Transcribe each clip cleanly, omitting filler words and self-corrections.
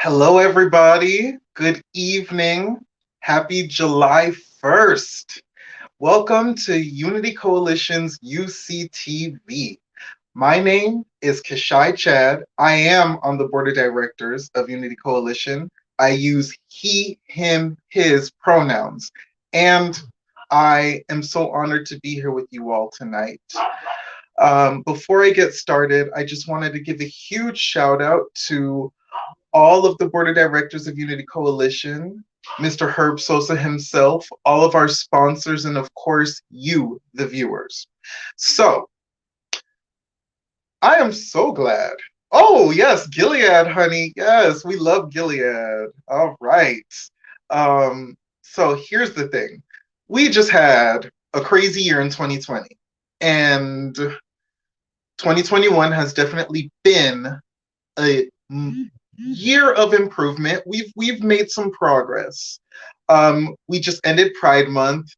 Hello, everybody. Good evening. Happy July 1st. Welcome to Unity Coalition's UCTV. My name is KISHI CHAD. I am on the board of directors of Unity Coalition. I use he, him, his pronouns. And I am so honored to be here with you all tonight. Before I get started, I just wanted to give a huge shout out to all of the board of directors of Unity Coalition, Mr. Herb Sosa himself, all of our sponsors, and of course, you, the viewers. So, I am so glad. Oh, yes, Gilead, honey. Yes, we love Gilead. All right. So here's the thing. We just had a crazy year in 2020, and 2021 has definitely been a year of improvement. We've made some progress. We just ended Pride Month.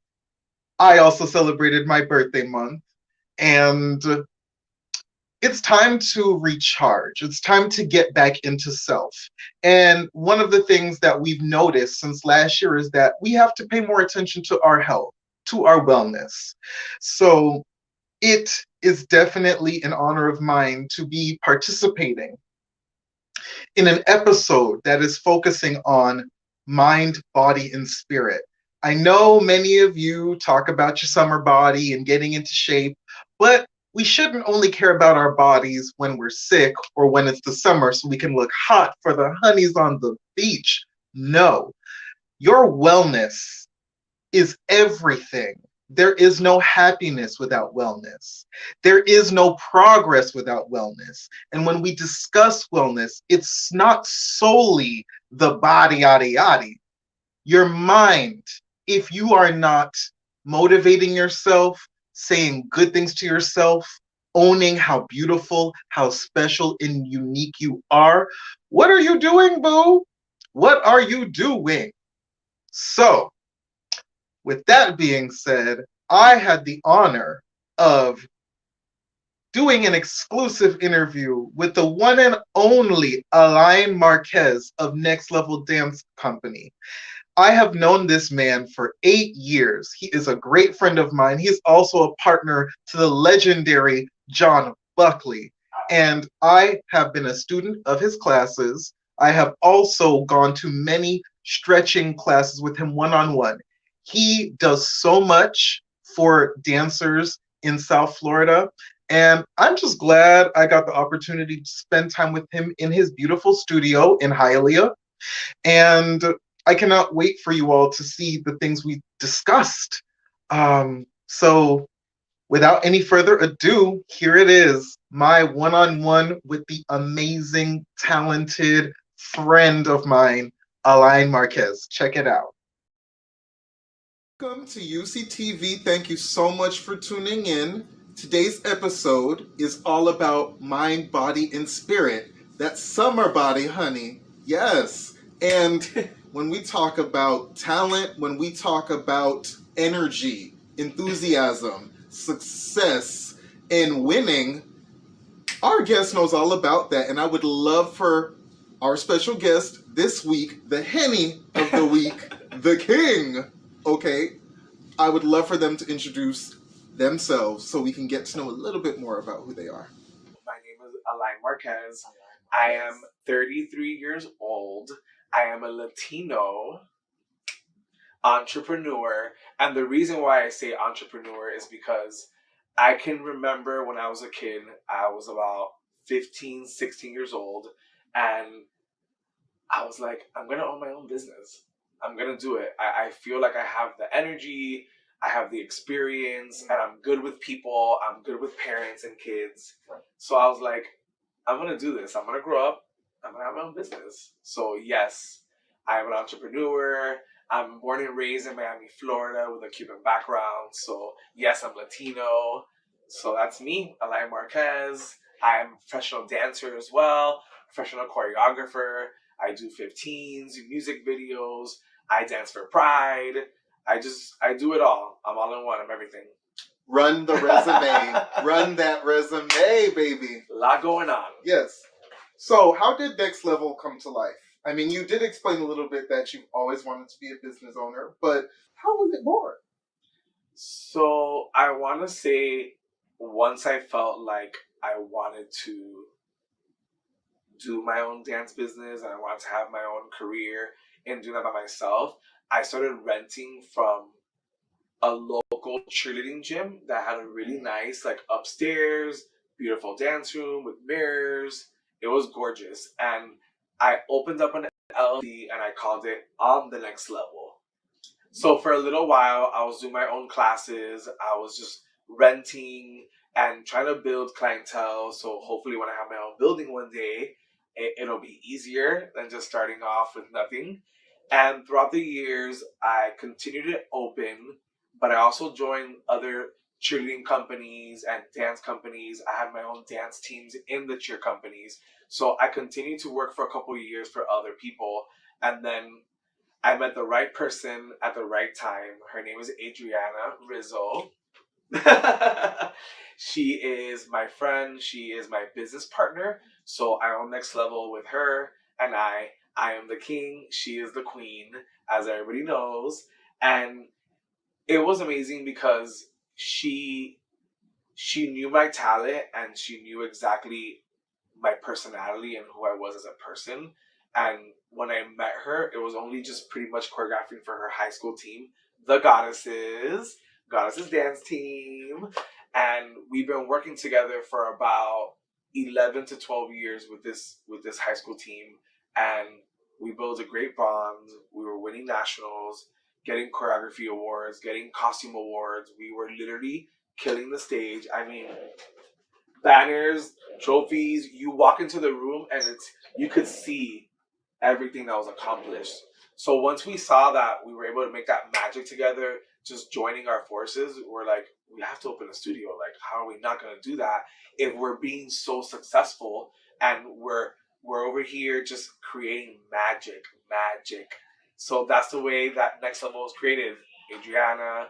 I also celebrated my birthday month, and it's time to recharge. It's time to get back into self. And one of the things that we've noticed since last year is that we have to pay more attention to our health, to our wellness. So it is definitely an honor of mine to be participating in an episode that is focusing on mind, body, and spirit. I know many of you talk about your summer body and getting into shape, but we shouldn't only care about our bodies when we're sick or when it's the summer so we can look hot for the honeys on the beach. No, your wellness is everything. There is no happiness without wellness. There is no progress without wellness. And when we discuss wellness, it's not solely the body, yada, yada. Your mind, if you are not motivating yourself, saying good things to yourself, owning how beautiful, how special and unique you are, what are you doing, boo? What are you doing? So, with that being said, I had the honor of doing an exclusive interview with the one and only ALAIN MARQUEZ of Next Level Dance Company. I have known this man for 8 years. He is a great friend of mine. He's also a partner to the legendary John Buckley. And I have been a student of his classes. I have also gone to many stretching classes with him one-on-one. He does so much for dancers in South Florida. And I'm just glad I got the opportunity to spend time with him in his beautiful studio in Hialeah. And I cannot wait for you all to see the things we discussed. So without any further ado, here it is, my one-on-one with the amazing, talented friend of mine, ALAIN MARQUEZ. Check it out. Welcome to UCTV. Thank you so much for tuning in. Today's episode is all about mind, body, and spirit. That summer body, honey. Yes. And when we talk about talent, when we talk about energy, enthusiasm, success, and winning, our guest knows all about that. And I would love for our special guest this week, the Henny of the week, the King, okay? I would love for them to introduce themselves so we can get to know a little bit more about who they are. My name is ALAIN MARQUEZ. I am 33 years old. I am a Latino entrepreneur. And the reason why I say entrepreneur is because I can remember when I was a kid, I was about 15, 16 years old, and I was like, I'm going to own my own business. I'm gonna do it. I feel like I have the energy, I have the experience, and I'm good with people. I'm good with parents and kids. So I was like, I'm gonna do this. I'm gonna grow up. I'm gonna have my own business. So yes, I am an entrepreneur. I'm born and raised in Miami, Florida, with a Cuban background. So yes, I'm Latino. So that's me, Alain Marquez. I'm a professional dancer as well, professional choreographer. I do 15s, music videos. I dance for Pride. I do it all. I'm all in one. I'm everything. Run the resume. Run that resume, baby. A lot going on. Yes. So how did Next Level come to life? I mean, you did explain a little bit that you've always wanted to be a business owner, but how was it born? So I want to say once I felt like I wanted to do my own dance business and I wanted to have my own career and do that by myself, I started renting from a local cheerleading gym that had a really nice, like, upstairs, beautiful dance room with mirrors. It was gorgeous. And I opened up an LLC and I called it On the Next Level. So for a little while, I was doing my own classes. I was just renting and trying to build clientele. So hopefully, when I have my own building one day, it'll be easier than just starting off with nothing. And throughout the years, I continued to open, but I also joined other cheerleading companies and dance companies. I had my own dance teams in the cheer companies. So I continued to work for a couple of years for other people. And then I met the right person at the right time. Her name is Adriana Rizzo. She is my friend. She is my business partner. So I own Next Level with her, and I am the king. She is the queen, as everybody knows. And it was amazing because she knew my talent and she knew exactly my personality and who I was as a person. And when I met her, it was only just pretty much choreographing for her high school team, the Goddesses dance team. And we've been working together for about 11 to 12 years with this high school team. And we built a great bond. We were winning nationals, getting choreography awards, getting costume awards. We were literally killing the stage. I mean, banners, trophies. You walk into the room and you could see everything that was accomplished. So once we saw that we were able to make that magic together, just joining our forces, we're like, we have to open a studio. Like, how are we not going to do that if we're being so successful and we're over here just creating magic. So that's the way that Next Level was created. Adriana,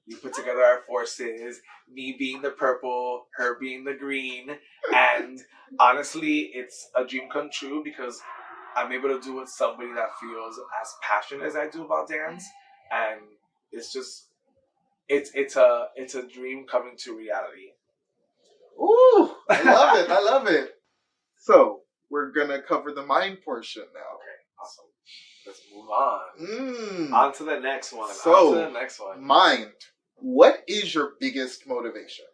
we put together our forces, me being the purple, her being the green. And honestly, it's a dream come true because I'm able to do it with somebody that feels as passionate as I do about dance. And it's just, it's a dream coming to reality. Ooh, I love it. I love it. So we're gonna cover the mind portion now. Okay, awesome. Let's move on. Mm. On to the next one. So, on to the next one. Mind. What is your biggest motivation?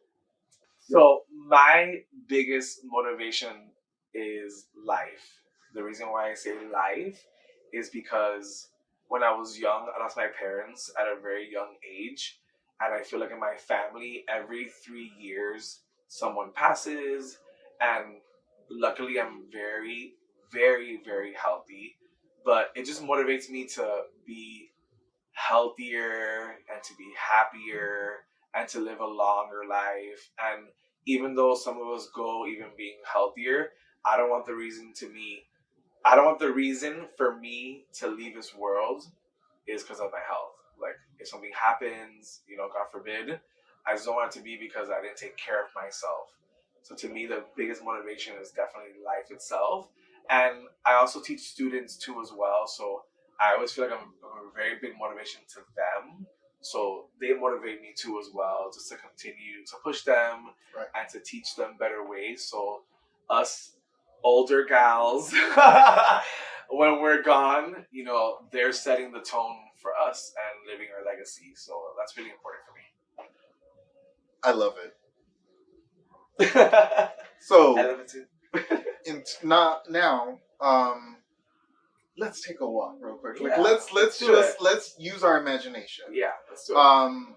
So my biggest motivation is life. The reason why I say life is because when I was young, I lost my parents at a very young age. And I feel like in my family, every 3 years, someone passes. And luckily, I'm very, very, very healthy. But it just motivates me to be healthier and to be happier and to live a longer life. And even though some of us go even being healthier, I don't want the reason for me to leave this world is because of my health. Like, if something happens, God forbid, I just don't want it to be because I didn't take care of myself. So to me, the biggest motivation is definitely life itself. And I also teach students too as well. So I always feel like I'm a very big motivation to them. So they motivate me too as well, just to continue to push them, right, and to teach them better ways. So us older gals, when we're gone, they're setting the tone for us and living our legacy. So that's really important for me. I love it. So I love it too. now, let's take a walk real quick. Yeah, Let's use our imagination. Yeah, let's do it.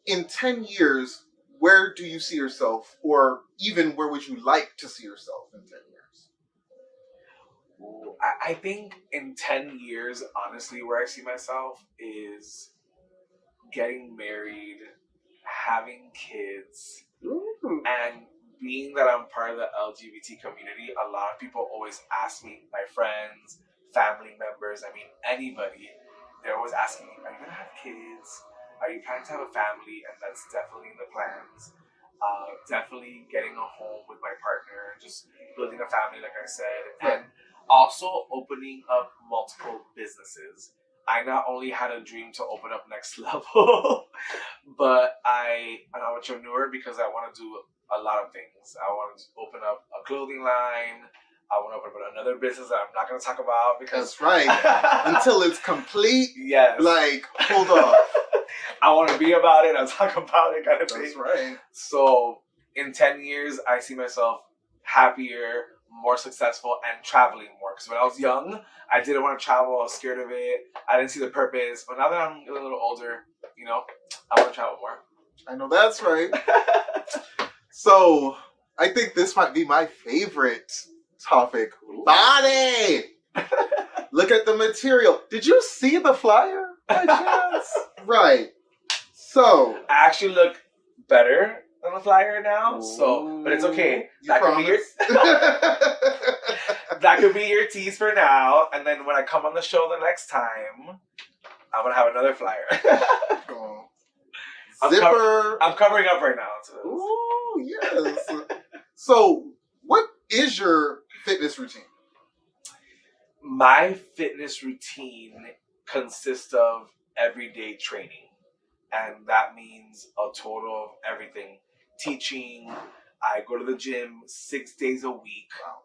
In 10 years, where do you see yourself, or even where would you like to see yourself in 10 years? I think in 10 years, honestly, where I see myself is getting married, having kids, and being that I'm part of the LGBT community, a lot of people always ask me, my friends, family members, I mean, anybody, they're always asking me, are you going to have kids? Are you planning to have a family? And that's definitely in the plans. Definitely getting a home with my partner, just building a family, like I said, and also opening up multiple businesses. I not only had a dream to open up Next Level, but I'm an entrepreneur because I want to do a lot of things. I want to open up a clothing line. I want to open up another business that I'm not going to talk about because that's right. Until it's complete. Yes. Like, hold on. I want to be about it. I'll talk about it, kind of thing. That's right. So in 10 years, I see myself happier, more successful, and traveling more. Because when I was young, I didn't want to travel. I was scared of it. I didn't see the purpose. But now that I'm a little older, you know, I want to travel more. I know that's right. So I think this might be my favorite topic. Ooh. Body! Look at the material. Did you see the flyer by chance? Right. So I actually look better on the flyer now. Ooh. So, but it's okay. That could be your that could be your tease for now. And then when I come on the show the next time, I'm gonna have another flyer. Oh. I'm covering up right now. So. Ooh, yes. So, what is your fitness routine? My fitness routine consists of everyday training. And that means a total of everything. Teaching, I go to the gym 6 days a week. Wow.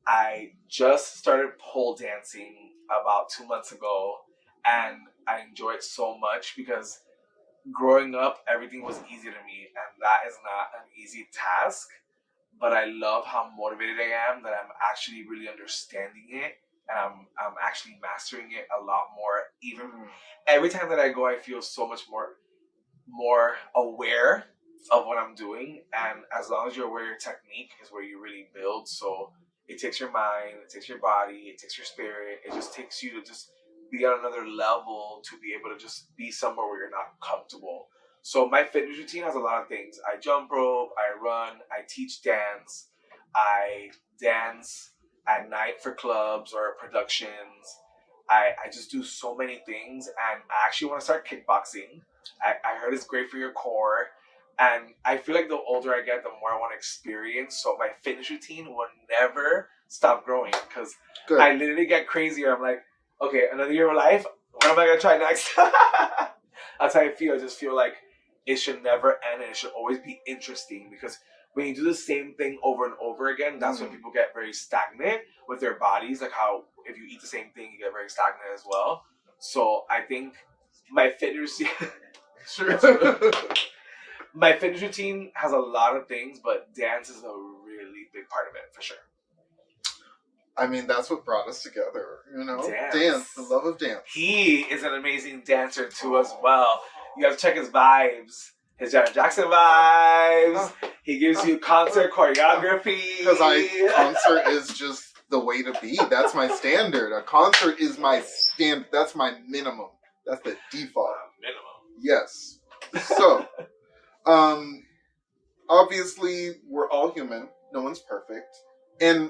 I just started pole dancing about 2 months ago, and I enjoy it so much because growing up, everything was easy to me, and that is not an easy task. But I love how motivated I am that I'm actually really understanding it, and I'm actually mastering it a lot more. Even every time that I go, I feel so much more aware of what I'm doing, and as long as you're aware of your technique is where you really build. So it takes your mind, it takes your body, it takes your spirit, it just takes you to just be on another level to be able to just be somewhere where you're not comfortable. So my fitness routine has a lot of things. I jump rope, I run, I teach dance, I dance at night for clubs or productions. I just do so many things, and I actually want to start kickboxing. I heard it's great for your core, and I feel like the older I get, the more I want to experience. So my fitness routine will never stop growing because I literally get crazier. I'm like, okay, another year of life. What am I gonna try next? That's how I feel. I just feel like it should never end, and it should always be interesting because when you do the same thing over and over again, that's when people get very stagnant with their bodies. Like how if you eat the same thing, you get very stagnant as well. So I think my fitness my fitness routine has a lot of things, but dance is a really big part of it for sure. I mean, that's what brought us together, you know? Dance, the love of dance. He is an amazing dancer too as well. You have to check his vibes. His Janet Jackson vibes. He gives you concert choreography. Because concert is just the way to be. That's my standard. A concert is my standard. That's my minimum. That's the default. Minimum. Yes. So, obviously, we're all human. No one's perfect. And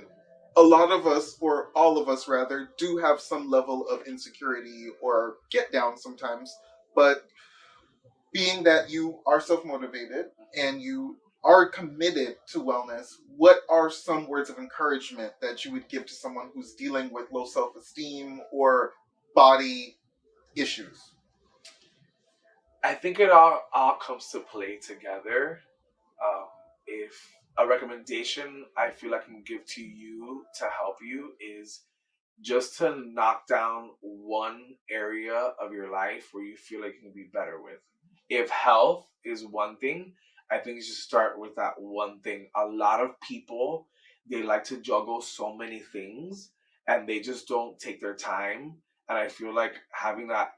a lot of us, or all of us rather, do have some level of insecurity or get down sometimes. But being that you are self-motivated and you are committed to wellness, what are some words of encouragement that you would give to someone who's dealing with low self-esteem or body issues? I think it all comes to play together. If a recommendation I feel I can give to you to help you is just to knock down one area of your life where you feel like you can be better with. If health is one thing, I think you should start with that one thing. A lot of people, they like to juggle so many things, and they just don't take their time. And I feel like having that,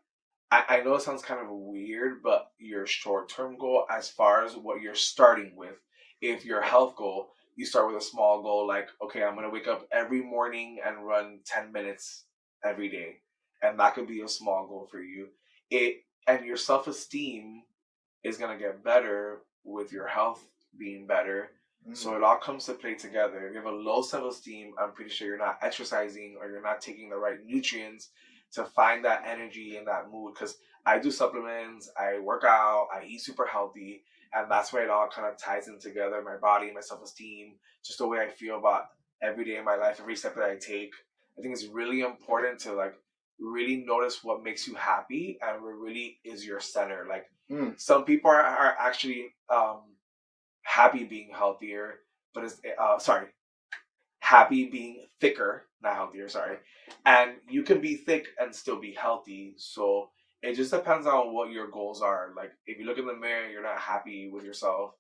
I know it sounds kind of weird, but your short term goal, as far as what you're starting with, if your health goal, you start with a small goal like, okay, I'm going to wake up every morning and run 10 minutes every day. And that could be a small goal for you. And your self esteem is going to get better with your health being better. So it all comes to play together. If you have a low self-esteem, I'm pretty sure you're not exercising or you're not taking the right nutrients to find that energy and that mood. Because I do supplements, I work out, I eat super healthy, and that's why it all kind of ties in together. My body, my self-esteem, just the way I feel about every day in my life, every step that I take. I think it's really important to like really notice what makes you happy and what really is your center. Like some people are actually happy being healthier, but it's happy being thicker, not healthier, sorry. And you can be thick and still be healthy. So it just depends on what your goals are. Like if you look in the mirror and you're not happy with yourself,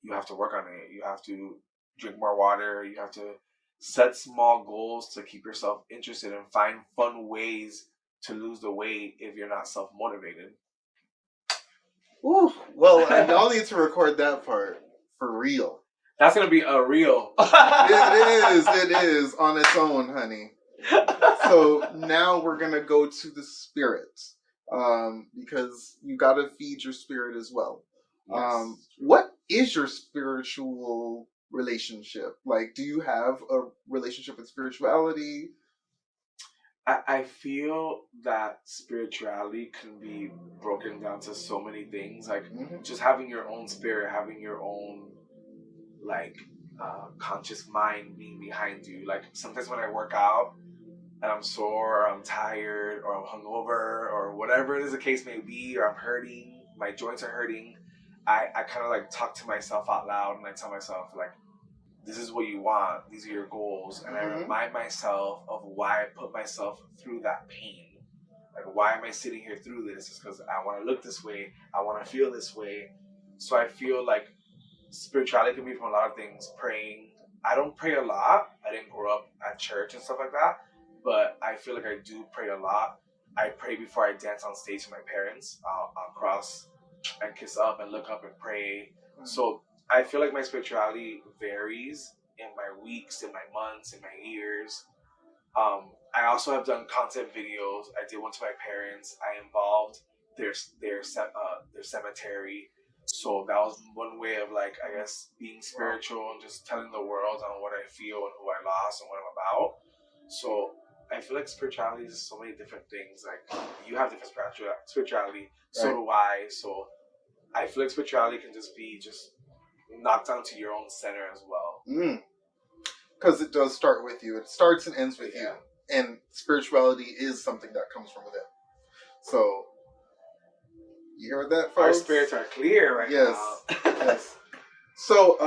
you have to work on it. You have to drink more water. You have to set small goals to keep yourself interested and find fun ways to lose the weight if you're not self-motivated. Ooh, well, y'all need to record that part for real. That's gonna be a reel. It is on its own, honey. So now we're gonna go to the spirit, because you gotta feed your spirit as well. Yes. What is your spiritual relationship? Like, do you have a relationship with spirituality? I feel that spirituality can be broken down to so many things. Like just having your own spirit, having your own like conscious mind being behind you. Like sometimes when I work out and I'm sore or I'm tired or I'm hungover or whatever it is the case may be, or I'm hurting, my joints are hurting, I kind of like talk to myself out loud and I tell myself like, this is what you want, these are your goals, and I remind myself of why I put myself through that pain. Like, why am I sitting here through this? It's because I want to look this way, I want to feel this way. So I feel like spirituality can be from a lot of things. Praying, I don't pray a lot. I didn't grow up at church and stuff like that, but I feel like I do pray a lot. I pray before I dance on stage with my parents. I'll cross and kiss up and look up and pray. So I feel like my spirituality varies in my weeks, in my months, in my years. I also have done content videos. I did one to my parents. I involved their cemetery. So that was one way of like, I guess, being spiritual and just telling the world on what I feel and who I lost and what I'm about. So I feel like spirituality is so many different things. Like you have different spirituality, so do I. So I feel like spirituality can just be just knocked down to your own center as well. Because it does start with you. It starts and ends with you. And spirituality is something that comes from within. So, you hear that, folks? Our spirits are clear right now. Yes. So,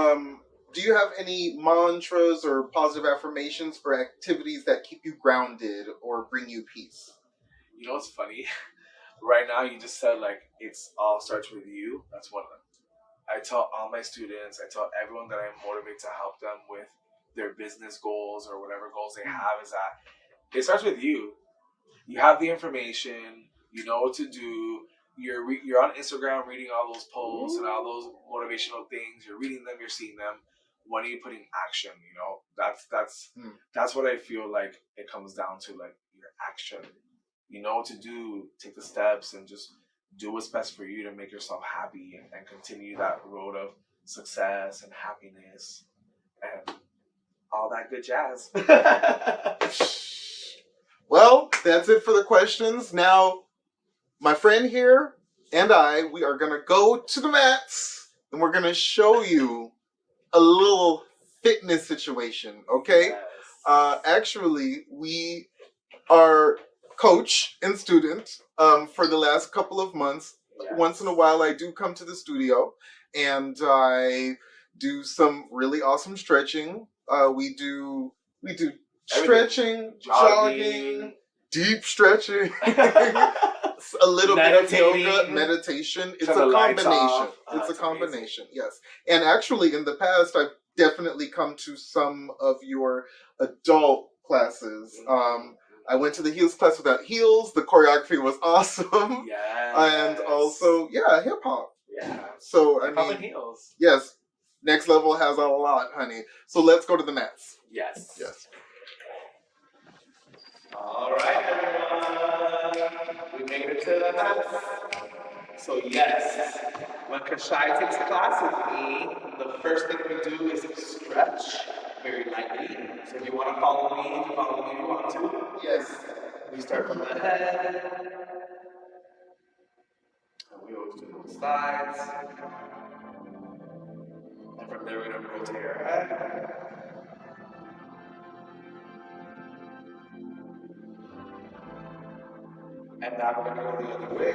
do you have any mantras or positive affirmations or activities that keep you grounded or bring you peace? You know what's funny? Right now, you just said, like, it's all starts with you. That's one of them. I tell all my students, I tell everyone that I motivate to help them with their business goals or whatever goals they have, is that it starts with you. You have the information, you know what to do. You're on Instagram reading all those posts and all those motivational things. You're reading them, you're seeing them. When are you putting action? You know, that's what I feel like it comes down to, like your action. You know what to do, take the steps and just do what's best for you to make yourself happy and continue that road of success and happiness and all that good jazz. Well, that's it for the questions. Now, my friend here and we are going to go to the mats and we're going to show you a little fitness situation, okay? Yes. Actually, we are coach and student for the last couple of months. Yes. Once in a while, I do come to the studio and I do some really awesome stretching. We do stretching, jogging, deep stretching, a little bit of yoga, meditation. It's a combination. It's a combination, yes. And actually, in the past, I've definitely come to some of your adult classes. I went to the heels class without heels. The choreography was awesome. Yes. And also, yeah, hip hop. Yeah. So, hip hop and heels. Yes. Next Level has a lot, honey. So let's go to the mats. Yes. Yes. All right, everyone. We made it to the mats. So yes, when KISHI takes class with me, the first thing we do is stretch very lightly. So if you want to follow me, you can follow me if you want to. Yes. We start from the head. And we always do the sides. And from there, we're going to rotate our head. And now we're going to go the other way.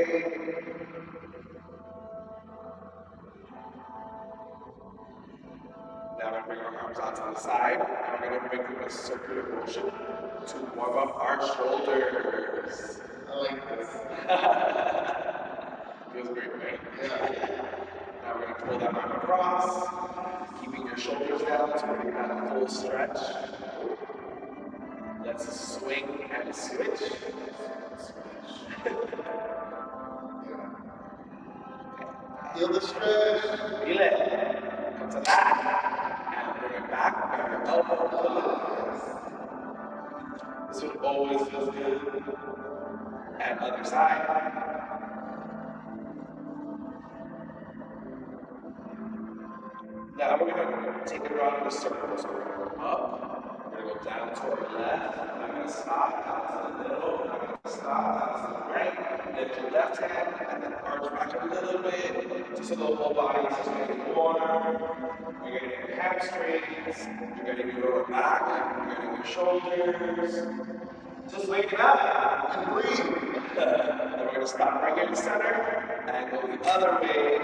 Now we're going to bring our arms out to the side. And we're going to make them a circular motion to warm up our shoulders. I like this. Feels great, right? Yeah. Now we're going to pull that arm across, keeping your shoulders down so we can have a full stretch. Let's swing and switch. Feel the stretch. Feel it. Come to that. And bring it back. Bring your elbow. This one always feels good. And other side. Now we're going to take it around in a circle. So we're going to go up. We're going to go down to our left. I'm going to stop down to the middle. I'm going to stop down to the right. Lift your left hand and then arch back a little bit. Just so the whole body is getting warm. You're getting your hamstrings. You're getting your lower back. You're getting your shoulders. Just wake it up and breathe. Then we're going to stop right here in the center and go the other way.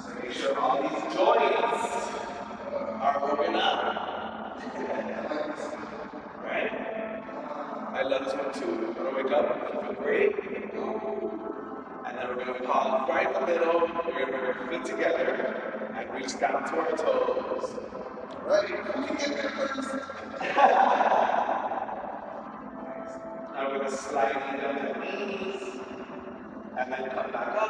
So make sure all these joints are working up. Right? I love this one too. We're going to wake up and feel great. And then we're going to pause right in the middle. We're going to bring our feet together and reach down to our toes. Right? Who can get there first? Now we're going to slide down the knees and then come back up.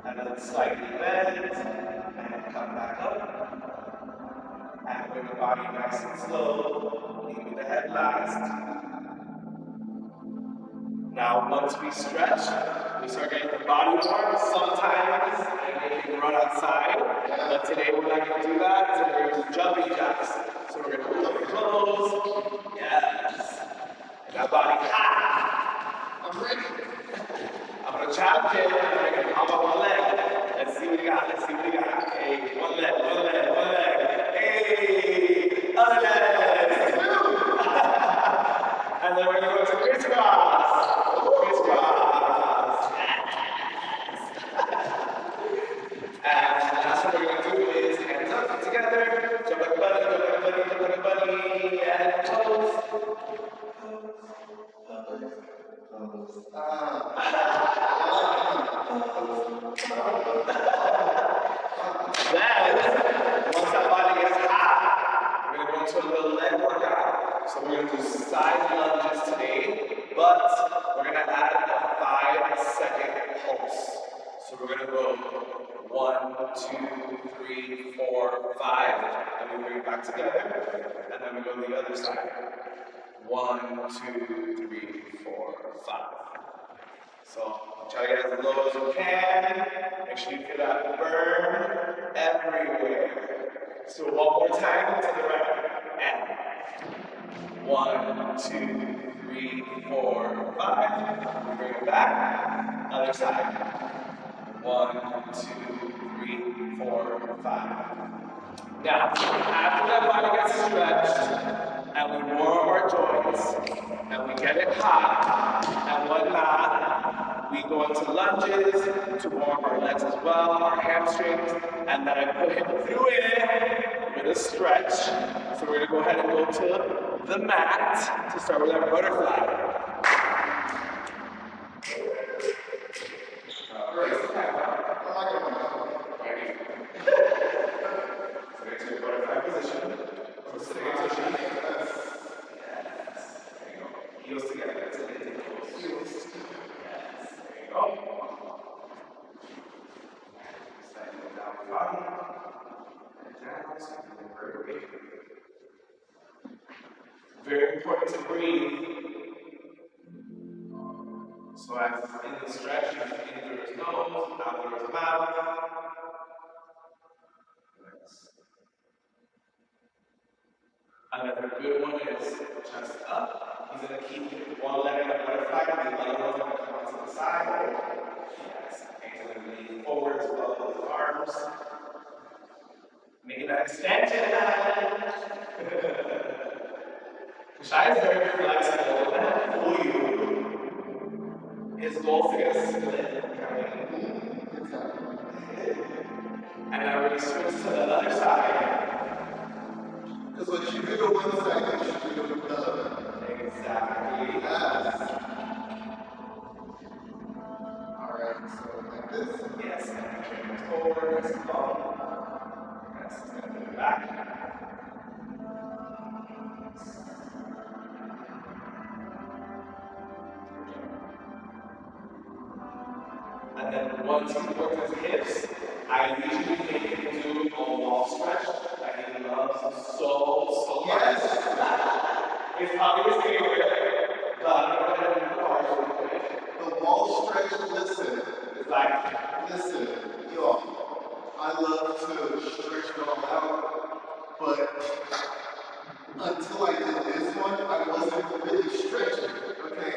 And then slightly bend, and come back up. And bring the body nice and slow, leaving the head last. Now, once we stretch, we start getting the body warm. Sometimes I can run outside, but today we're not going to do that. Today we're going to do jumping jacks. So we're going to pull up your clothes. Yes. And that body hot. I'm ready. I'm going to challenge it, and I'm going to hop on one leg. Let's see what we got, let's see what we got. Hey, one leg, one leg, one leg. Hey, other leg. And then we're going to go to crisscross. Crisscross. And the last one we're going to do is hands up together. Jump like a bunny, jump like a bunny, jump like a bunny. And toes. Then, once that body gets hot, we're going to go into a little leg workout. So we're going to do side lunges today, but we're going to add a 5-second pulse. So we're going to go 1, 2, 3, 4, 5, and we bring it back together, and then we go to the other side. 1, 2, 3, 4, 5. So try to get as low as you can. Make sure you feel that burn everywhere. So one more time to the right. And 1, 2, 3, 4, 5. We bring it back. Other side. 1, 2, 3, 4, 5. Now, after that body gets stretched, and we warm our joints, and we get it hot, and whatnot, we go into lunges to warm our legs as well, our hamstrings, and then I put him through it with a stretch. So we're going to go ahead and go to the mat to start with our butterfly. So as in the stretch, in through his nose, out through his mouth. Another good one is chest up. He's going to keep one leg in a butterfly, the other one's going to come out to the side. Yes. And he's going to lean forward as well with his arms. Make that extension. Kishai is very flexible. For you, his goal is to get a split. And now when he switches to the other side. Because what you do to one side, you should do to the other. Exactly. Yes. Alright, so like this. Yes, and turn it forward, it's long. Yes, and move back. And then once he works his hips, I usually make him do a wall stretch that he loves so much. Yes. It's probably his favorite, but I'm going to do the bars really quick. The wall stretch, listen. It's like, Listen, y'all. I love to stretch it all out, but until I did this one, I wasn't really stretching. Okay?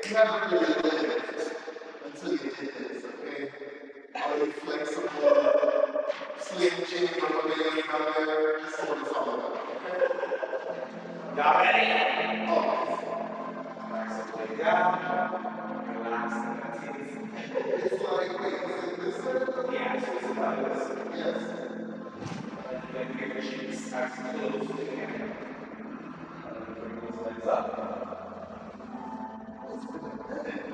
You haven't really lived until you did this, okay? Are you flexible? Slim chin from a man down there? This is what it's all about. y'all ready? Oh, Nice, lay down, relax, and that's easy. it's like, wait, is it this way? Yeah, so it's about this. Yes. And then get your cheeks as close as you can. And then bring those legs up. It's been a minute.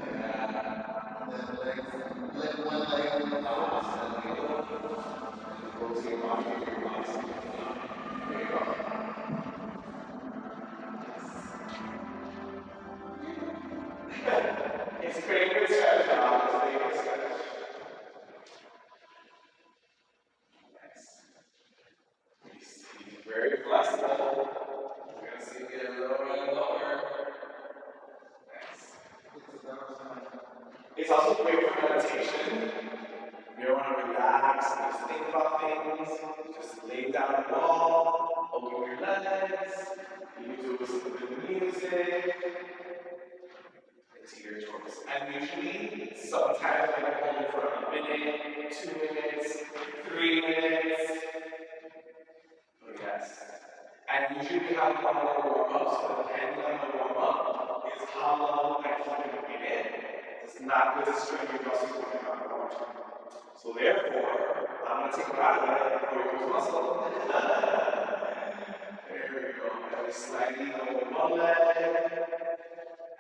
Then legs, let one leg out. And then go. And go to your body, your body. There you go. It's pretty good stretch, y'all. It's pretty good stretch. Nice. He's very flexible. You're gonna see him get lower and lower. Nice. It's also great for meditation. If you want to relax and just think about things, just lay down on the wall, open your legs, you can do it with good music. It's your choice. And usually, sometimes I can hold it for a minute, 2 minutes, 3 minutes. Oh, yes. And usually we have one more warm-up, so depending on the warm-up is how long I keep it in it. It's not good to strain your muscles when you're not warm. So therefore, I'm going to take a out of it for your muscle. There we go. And we slightly open one leg.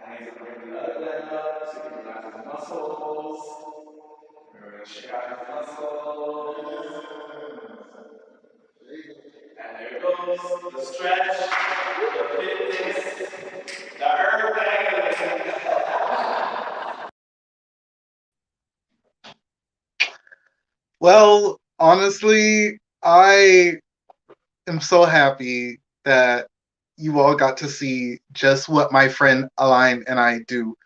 And he's going to bring the other leg up so you can relax his muscles. We're going to shake out his muscles. And there it goes. The stretch, the fitness, the everything. Well, honestly, I am so happy that you all got to see just what my friend ALAIN and I do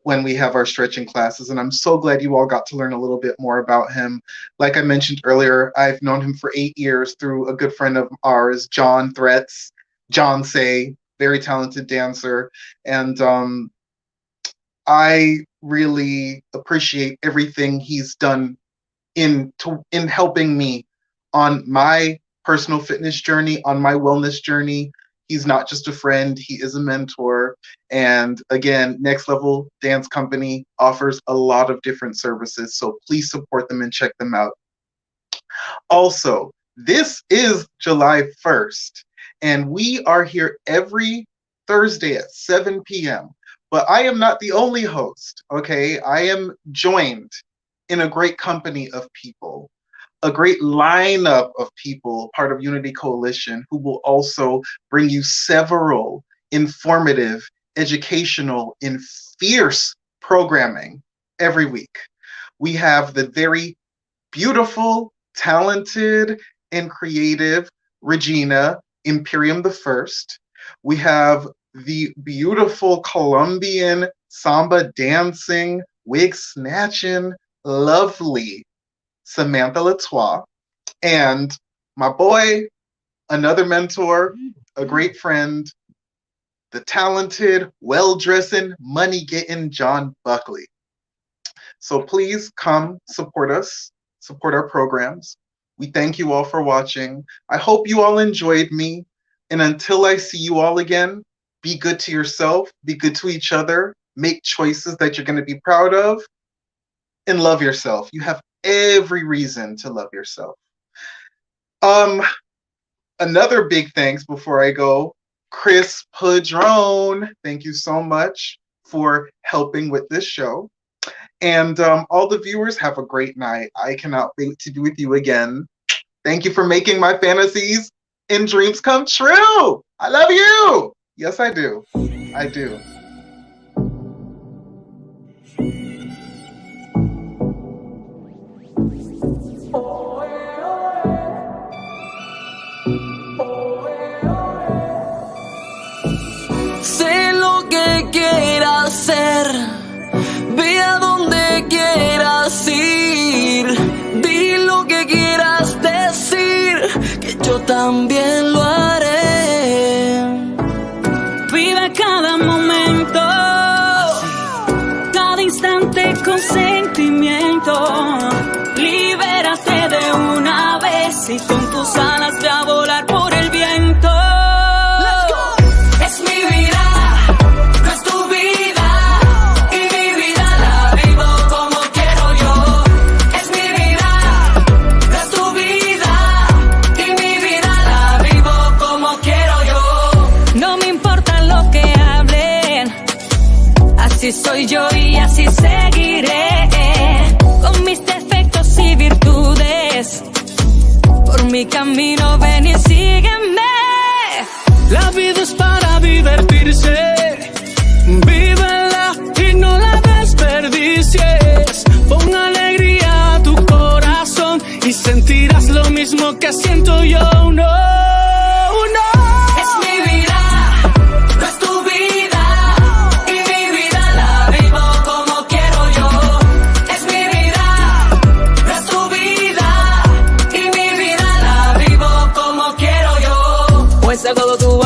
when we have our stretching classes. And I'm so glad you all got to learn a little bit more about him. Like I mentioned earlier, I've known him for 8 years through a good friend of ours, John Threats, John Say, very talented dancer. And I really appreciate everything he's done in helping me on my personal fitness journey, on my wellness journey. He's not just a friend, he is a mentor. And again, Next Level Dance Company offers a lot of different services, so please support them and check them out. Also, this is July 1st, and we are here every Thursday at 7 p.m. But I am not the only host, okay? I am joined in a great company of people, a great lineup of people, part of Unity Coalition, who will also bring you several informative, educational, and fierce programming every week. We have the very beautiful, talented, and creative Regina Imperium the First. We have the beautiful Colombian samba dancing, wig snatching, lovely Samantha Latois, and my boy, another mentor, a great friend, the talented, well-dressing, money-getting John Buckley. So please come support us, support our programs. We thank you all for watching. I hope you all enjoyed me. And until I see you all again, be good to yourself, be good to each other, make choices that you're going to be proud of, and love yourself. You have every reason to love yourself. Another big thanks before I go, Chris Padron. Thank you so much for helping with this show. And all the viewers, have a great night. I cannot wait to be with you again. Thank you for making my fantasies and dreams come true. I love you. Yes, I do. I do. Sé lo que quieras hacer, ve a donde quieras ir, di lo que quieras decir, que yo también lo haré. Vive cada momento, cada instante con sentimiento. Libérate de una vez y con tus alas ve a volar por el viento. Es mi vida, no es tu vida, y mi vida la vivo como quiero yo. Es mi vida, no es tu vida, y mi vida la vivo como quiero yo. No me importa lo que hablen, así soy yo y así seguiré, con mis defectos y virtudes. Por mi camino ven y sígueme. La vida es para divertirse, vívela y no la desperdicies. Pon alegría a tu corazón y sentirás lo mismo que siento yo. No, no. Es mi vida, no es tu vida, y mi vida la vivo como quiero yo. Es mi vida, no es tu vida, y mi vida la vivo como quiero yo. Pues hago tu